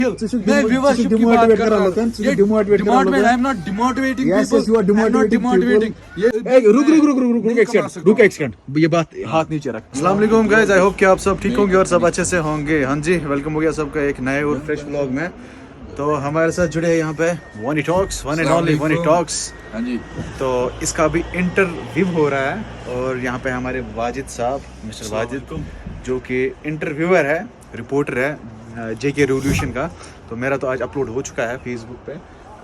मैं व्यूअरशिप की बात कर रहा हूँ। ये demotivate, I am not demotivating people. you are demotivating रुक एक सेकंड, ये बात हाथ नीचे रख। अस्सलाम वालेकुम गाइस, आई होप कि आप सब ठीक होंगे और सब अच्छे से होंगे। हाँ जी, वेलकम हो गया सबका एक नए और फ्रेश व्लॉग में। तो हमारे साथ जुड़े हैं यहाँ पे वनी talks, one and only Vani talks. हाँ जी, तो इसका भी इंटरव्यू हो रहा है और यहाँ पे हमारे वाजिद साहब, मिस्टर वाजिद, जो कि इंटरव्यूअर है, रिपोर्टर है जेके रेवोल्यूशन का। तो मेरा तो आज अपलोड हो चुका है फेसबुक पे,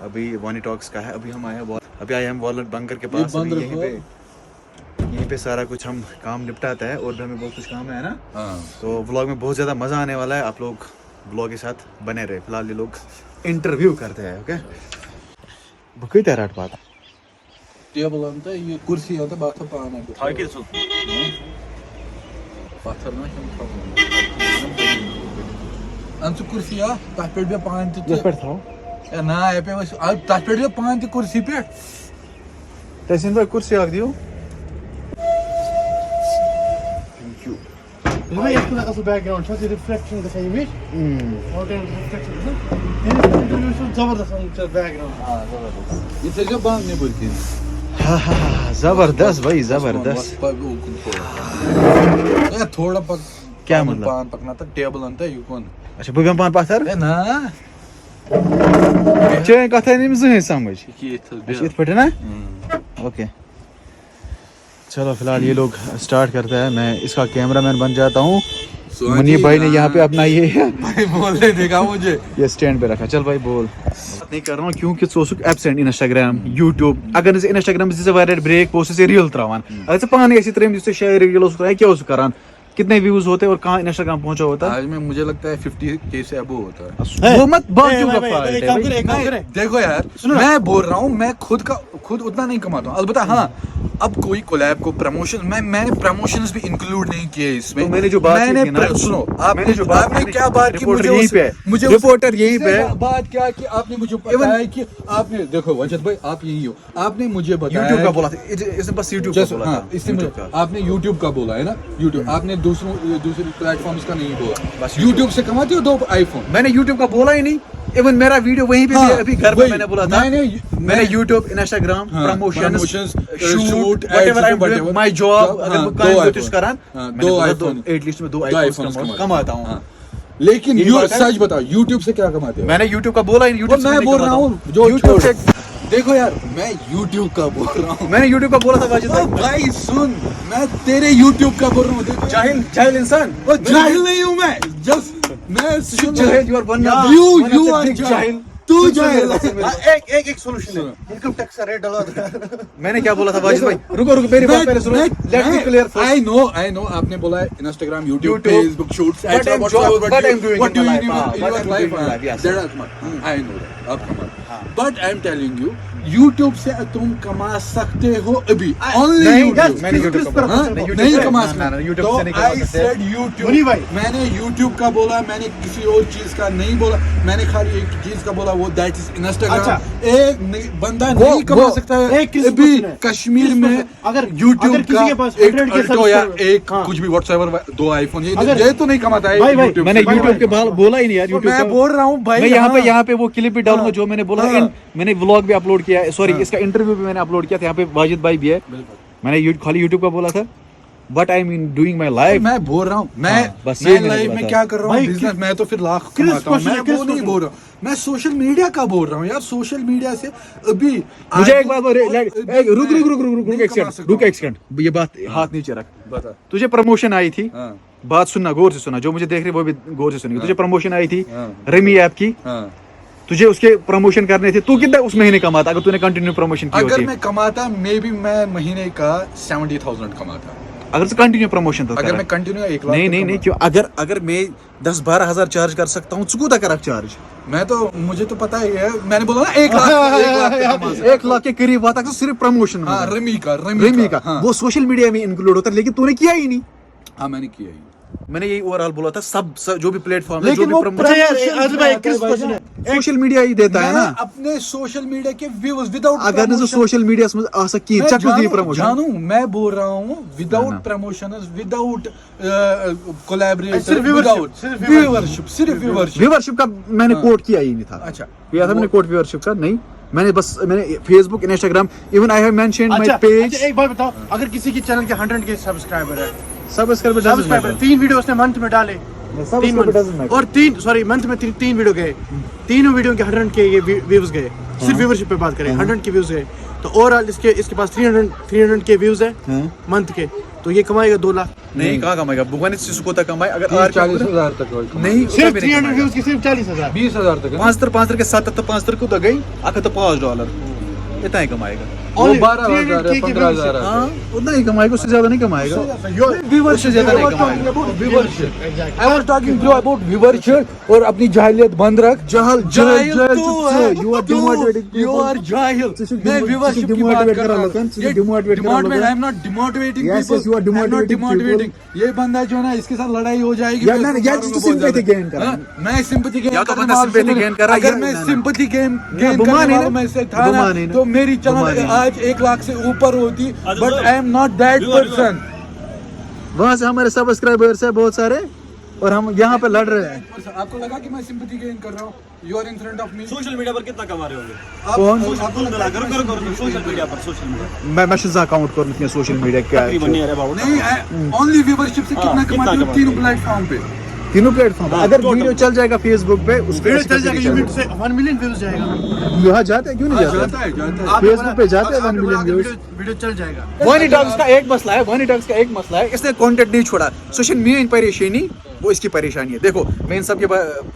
अभी वनी टॉक्स का है। अभी हम आए हैं वॉलनट बंकर के पास। अभी यहीं पे सारा कुछ हम काम निपटाता है और भी हमें बहुत कुछ काम है ना। तो व्लॉग में बहुत ज़्यादा मज़ा आने वाला है, आप लोग व्लॉग के साथ बने रहे। फिलहाल ये लोग इंटरव्यू करते हैं। ओके, बुकी तेराट बात टेबल अंत ये कुर्सी अंत बात पाना थाके सु पत्थर ना अंत कुर्सी आ तथ पे बे पान ते था ए ना ए पे तथ पे बे पान ते कुर्सी पे तैसिन भाई कुर्सी आग दियो। Remember you have to background, shows the reflection of the image. Modern reflection. You should जबरदस्त background. ये तेरे बांध नहीं बोलती जबरदस्त भाई, जबरदस्त। ये थोड़ा पक क्या मतलब? पान पकना था टेबल अंत यू कौन अच्छा बुगम पान पाथर ए ना चे कथा नहीं मुझे समझ ये अच्छा इत पटे ना। ओके, चलो फिलहाल ये लोग स्टार्ट करता है। मैं इसका कैमरामैन बन जाता हूँ। मनी भाई ने यहाँ पे अपना ये भाई बोलने देगा मुझे, ये स्टैंड पे रखा। चल भाई बोल। नहीं कर रहा हूँ क्योंकि सोचुक एब्सेंट इंस्टाग्राम यूट्यूब। अगर इंस्टाग्राम से वायर ब्रेक पोस्ट से रील त्रावान, अगर पान ऐसी तरह जिससे शेयर रील क्या उस करान, कितने व्यूज होते और कहाँ इंस्टाग्राम पहुंचा होता है। आज में मुझे लगता है 50K से अबो होता है। वो मत बात क्यों का फाइट है। देखो यार, मैं बोल रहा हूँ, मैं खुद उतना नहीं कमाता हूँ। अलबत्ता हाँ, अब कोई कोलैब को प्रमोशन मैंने प्रमोशंस भी इंक्लूड नहीं किए इसमें। तो मैंने जो बात की ना, सुनो आपने क्या बात की, मुझे रिपोर्टर यहीं पे बात क्या कि आपने मुझे बताया कि आपने देखो वंचित भाई आप यही हो, आपने मुझे बताया यूट्यूब का बोला था, इसने बस यूट्यूब का बोला था। इसने आपने यूट्यूब का बोला है ना, यूट्यूब आपने दूसरे प्लेटफॉर्म्स का नहीं बोला। बस यूट्यूब से कमाते हो 2 आईफोन। मैंने यूट्यूब का बोला ही नहीं। इवन मेरा वीडियो वहीं पे भी अभी घर में मैंने बोला था। मैंने YouTube, Instagram, promotions, shoot, whatever I am doing, my job, अगर मैं काम नोटिस करान, 2 आईफोन एटलीस्ट में 2 आईफोन कमाता हूं। लेकिन सच बताओ, यूट्यूब से क्या कमाते हो? मैंने यूट्यूब का बोला ही, यूट्यूब मैं बोल रहा हूं जो यूट्यूब से। देखो यार, मैं YouTube का बोल रहा हूँ। मैंने YouTube का बोला था वाजिद भाई सुन, मैं तेरे YouTube का बोल रहा हूँ। देखो जाहिल इंसान, वो जाहिल नहीं हूँ मैं, जस्ट मैं जाहिल, you are one you are जाहिल, तू जाहिल। एक सॉल्यूशन है, इनकम टैक्स का रेट डालो। मैंने क्या बोला था वाजिद भाई? रुको मेरी बात पहले सुनो, let me clear. I know आपने बोला है Instagram, YouTube, Facebook shoots, what I'm doing in my life, I know that आप कमा, but I'm telling you, YouTube से तुम कमा सकते हो अभी, only YouTube। मैंने YouTube का नहीं कमा सकते। YouTube से नहीं कमा सकते। I said YouTube, मैंने YouTube का बोला, मैंने किसी और चीज का नहीं बोला। मैंने खाली एक चीज का बोला, वो दैट इज Instagram। एक बंदा नहीं कमा सकता है अभी कश्मीर में अगर YouTube का एक अल्टो या एक कुछ भी व्हाट्सएवर 2 आईफोन, ये तो नहीं कमाता है YouTube। मैंने YouTube के बोला ही नहीं यार। YouTube मैं बोल रहा हूँ भाई, मैं यहाँ पे वो क्लिप भी डालूंगा जो मैंने बोला। मैंने व्लॉग भी अपलोड किया है, सॉरी इसका इंटरव्यू भी मैंने अपलोड किया था। यहाँ पे वाजिद भाई भी है। मैंने खाली यूट्यूब का बोला था, but I mean doing my life. मैं बोल रहा हूँ, मैं लाइफ में क्या कर रहा हूँ, बिजनेस। मैं तो फिर लाख कमाता हूँ, मैं वो नहीं बोल रहा हूँ। मैं सोशल मीडिया का बोल रहा हूँ यार। सोशल मीडिया से अभी मुझे एक बात रुक एक सेकंड, ये बात हाथ नीचे रख। बता, तुझे प्रमोशन आई थी, बात सुनना, गौर से सुना, जो मुझे देख रहे वो भी गौर से सुनिए। तुझे प्रमोशन आई थी रमी ऐप की, तुझे उसके प्रमोशन करने थे। तू कितना उस महीने कमाता अगर तूने कंटिन्यू प्रमोशन की होती? अगर मैं कमाता, मे बी मैं महीने का 70,000 कमाता अगर से कंटिन्यू प्रमोशन था। अगर मैं कंटिन्यू 1 लाख नहीं क्यों? अगर मैं 10-12 हजार चार्ज कर सकता हूँ, चुकू तक चार्ज। मैं तो, मुझे तो पता ही है, मैंने बोला ना 1 लाख के करीब आता है सिर्फ प्रमोशन। रमी का वो सोशल मीडिया में इंक्लूड होता है, लेकिन तूने किया ही नहीं। हाँ मैंने किया ही। मैंने यही ओवरऑल बोला था सब जो भी प्लेटफॉर्म है, जो लेकिन भी वो प्रमोशन सोशल मीडिया ही देता है ना. अपने सोशल मीडिया के व्यूज विदाउट अगर नजर सोशल मीडिया में आ सकती है, चक दी प्रमोशन. जानू मैं बोल रहा हूँ without promotion, without collaboration, without viewership, सिर्फ व्यूअरशिप. व्यूअरशिप का मैंने कोट किया ही नहीं था. अच्छा किया था मैंने कोट व्यूअरशिप का नहीं. मैंने Facebook, Instagram, even I have mentioned my page. एक बात बताओ, अगर किसी के चैनल के 100 के सब्सक्राइबर है, सब्सक्राइबर 3 वीडियो उसने मंथ में डाले, 3 मंथ और 3 मंथ में 3 वीडियो गए, तीनों वीडियो के 100 के ये व्यूज गए. सिर्फ व्यूअरशिप पे बात करें, 100 के व्यूज गए, तो ओवरऑल इसके पास 300 के व्यूज है मंथ के, तो ये कमाएगा 2 लाख. नहीं, कहाँ कमाएगा? भगवान इस चीज को तक कमाए. अगर 40,000 तक नहीं, सिर्फ 300 व्यूज की सिर्फ 40,000, 20,000 तक. 5 के 7 को तो गई, आखिर तो $5 इतना ही कमाएगा. वो 12,000 है, 15,000 है. हाँ, उतना ही कमाएगा, उससे ज्यादा नहीं कमाएगा. व्यूअरशिप ज्यादा नहीं कमाएगा. Viewership. I was talking about viewership. और अपनी जाहिलियत बंद रख. जाहिल you are demotivating. You are जाहिल. मैं व्यूअरशिप की बात कर रहा हूं. Demotivate I am not demotivating people. you are demotivating. ये बंदा जो है ना, इसके साथ लड़ाई हो जाएगी. सिंपैथी गेन कर रहा है. मैं सिंपैथी गेन या तो बंदा sympathy gain कर रहा है, अगर या मैं ना. सिंपैथी गेन करने बुमानी वाला मैं से था ना, बुमानी तो मेरी चैनल आज 1 लाख से ऊपर होती. But I am not that person. वहाँ से हमारे सब्सक्राइबर्स है बहुत सारे, और हम यहाँ पे लड़ रहे हैं. आपको लगा कि मैं सिंपैथी गेन कर रहा हूँ? You are in front of me. Social media पर कितना कमा रहे होंगे? कौन? आपको लग रहा है करो सोशल मीडिया पर. सोशल मीडिया मैं शुजा अकाउंट करूँ सोशल मीडिया क्या है. तकरीबन नहीं है बाबू. नहीं, ओनली व्यूअरशिप से कितना कमाते हो? तीनों प्लेटफॉर्म पे. तीनों प्लेटफॉर्म. अगर वीडियो चल जाएगा फेसबुक पे, उस पे वीडियो चल जाएगा, यूट्यूब से 1 मिलियन व्यूज जाएगा. यहाँ जाते हैं, क्यों नहीं जाते? जाता है. फेसबुक पे जाते हैं 1 मिलियन व्यूज. वीडियो चल जाएगा. वानी टॉक्स का एक मसला है, इसने कंटेंट नहीं छोड़ा. सोशल मीडिया परेशानी, वो इसकी परेशानी है. देखो, मैं इन सब के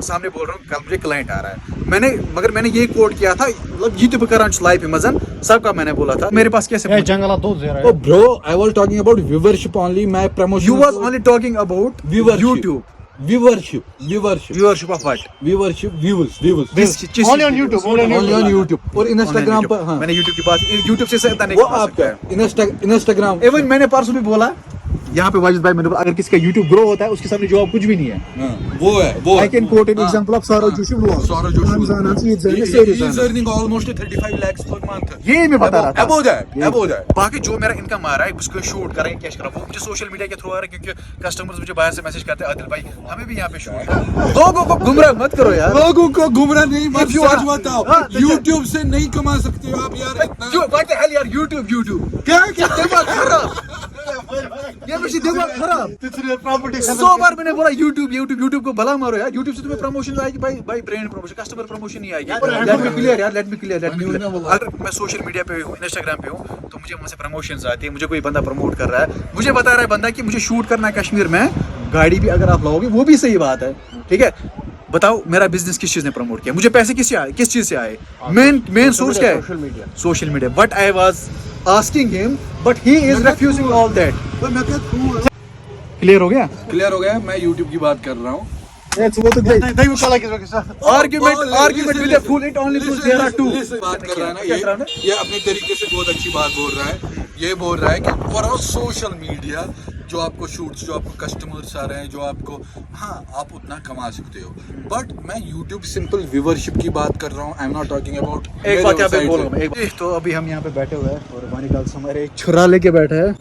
सामने बोल रहा हूँ, कल मुझे क्लाइंट आ रहा है. मैंने ये कोड किया था, मतलब यूट्यूब कर लाइव मजन सबका मैंने बोला था. मेरे पास कैसे जंगला 2 Oh bro, I was talking about viewership only. My promotion. You was only talking about YouTube. Viewership. Viewership of what? Viewership. Views. Only on YouTube. Only on YouTube. और Instagram पर. हाँ. मैंने YouTube की बात, YouTube से ज्यादा नहीं वो कमा सकता आपका है. Instagram. इवन मैंने परसों भी बोला यहाँ पे वाजिद भाई, मैंने बोला अगर किसी का YouTube ग्रो होता है, उसके सामने जवाब कुछ भी नहीं है. वो है. I can quote an example of Saurav Joshi vlog. Saurav Joshi. He is earning almost 35 lakhs per month. ये मैं बता रहा था. Above that. बाकी जो मेरा इनकम आ रहा है, उसको शूट करें, कैश करा, वो मुझे सोशल मीडिया के थ्रू आ रहा है, क्योंकि कस्टमर्स मुझे बाहर से मैसेज करते हैं, आदिल भाई हमें भी यहाँ पे शूट. लोगों को गुमराह मत करो यार. लोगों को गुमराह नहीं मत बताओ. YouTube से नहीं कमा सकते हो आप यार इतना. What the hell यार, YouTube क्या दिमाग खराब. ये मुझे दिमाग खराब. 100 बार मैंने बोला YouTube को भला मारो यार. YouTube से तुम्हें प्रमोशन आएगी भाई ब्रांड प्रमोशन, कस्टमर प्रमोशन नहीं आएगी. Let me clear. अगर मैं सोशल मीडिया पे हूँ, इंस्टाग्राम पे हूँ, तो मुझे वहाँ से प्रमोशंस आती है. मुझे कोई बंदा प्रमोट कर रहा है, मुझे बता रहा है बंदा कि मुझे शूट करना है कश्मीर में, गाड़ी भी अगर आप लाओगे वो भी सही बात है. ठीक है, बताओ मेरा बिजनेस किस चीज ने प्रमोट किया, मुझे पैसे किस चीज से आए. मेन सोर्स क्या है? Social media. But I was asking him, but he is refusing all that. Clear हो गया? मैं YouTube की बात कर रहा हूँ. Argument with a fool, it only proves there are two. बात कर रहा है ना, ये अपने तरीके से बहुत अच्छी बात बोल रहा है. ये बोल रहा है कि फॉर सोशल मीडिया जो आपको शूट्स, जो आपको कस्टमर्स आ रहे हैं, जो आपको, हाँ आप उतना कमा सकते हो. बट मैं YouTube सिंपल व्यूअरशिप की बात कर रहा हूँ. आई एम नॉट टॉकिंग अबाउट. एक बात यहाँ पे बोल रहा हूँ. तो अभी हम यहाँ पे बैठे हुए हैं और वानी गर्ल्स हमारे एक छुरा लेके बैठा है.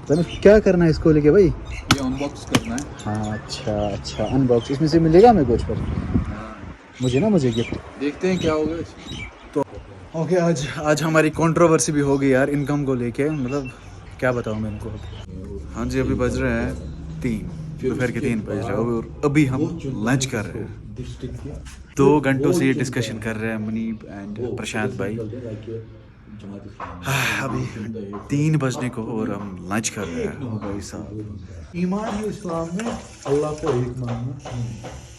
तो क्या करना है इसको लेके भाई? ये अनबॉक्स करना है. हाँ अच्छा अनबॉक्स. इसमें से मिलेगा मेरे कुछ पर? मुझे गिफ्ट. देखते हैं क्या होगा. तो ओके, आज हमारी कंट्रोवर्सी भी हो गई यार इनकम को लेके. मतलब क्या बताऊँ मैं इनको. हाँ जी, अभी बज रहे हैं 3 दोपहर के 3 बज रहे हैं और अभी हम लंच कर रहे हैं. 2 घंटों से ये डिस्कशन कर रहे हैं मुनीब एंड प्रशांत भाई. अभी 3 बजने को और हम लंच कर रहे हैं भाई साहब. ईमान है इस्लाम में अल्लाह को एक मानना.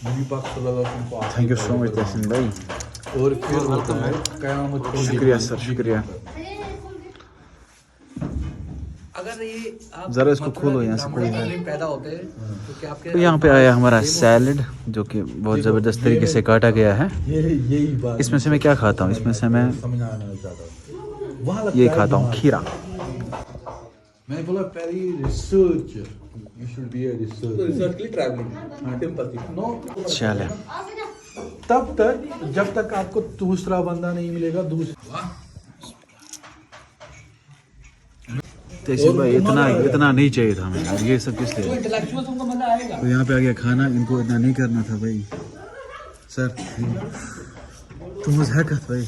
नबी पाक सल्लल्लाहु अलैहि वसल्लम को. थैंक यू सो मच तहसीन भाई. और फिर होता है क़यामत को. शुक्रिया सर, शुक्रिया. अगर ये आप जरा इसको खोलो यहाँ से कोई है. पैदा होते तो क्या आपके तो यहाँ पे आया हमारा सैलड जो कि बहुत ज़बरदस्त तरीके से काटा गया है. यही बात. इसमें से मैं क्या खाता हूँ? इसमें से मैं समझाना चाहता हूँ. ये खाता हूँ खीरा. मैं बोला पहली research You should be a research. Research के लिए ट्रैवलिंग सिंपल No. चले तब तक जब तक आपको दूसरा बंदा नहीं मिलेगा दूसरा तहसील भाई इतना नहीं चाहिए था हमें यार, ये सब किस लिए? इंटेलेक्चुअल तुमको मजा आएगा तो यहाँ पे आ गया खाना, इनको इतना नहीं करना था भाई। सर तुम मुझे भाई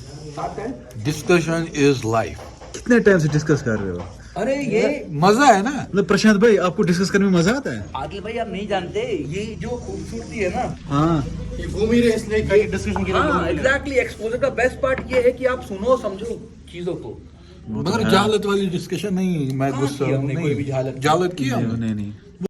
डिस्कशन इज लाइफ। कितने टाइम से डिस्कस कर रहे हो? अरे ये मजा है ना। मतलब प्रशांत भाई आपको डिस्कस करने में मजा आता है? आदिल भाई आप नहीं जानते ये जो खूबसूरती है ना हाँ ये घूम ही रहे इसलिए कहीं डिस्कशन के लिए हाँ एग्जैक्टली एक्सपोजर का बेस्ट पार्ट ये है कि आप सुनो समझो चीजों को मगर जहालत वाली डिस्कशन नहीं, मैं गुस्सा हमने कोई भी जहालत जालत किया नहीं नहीं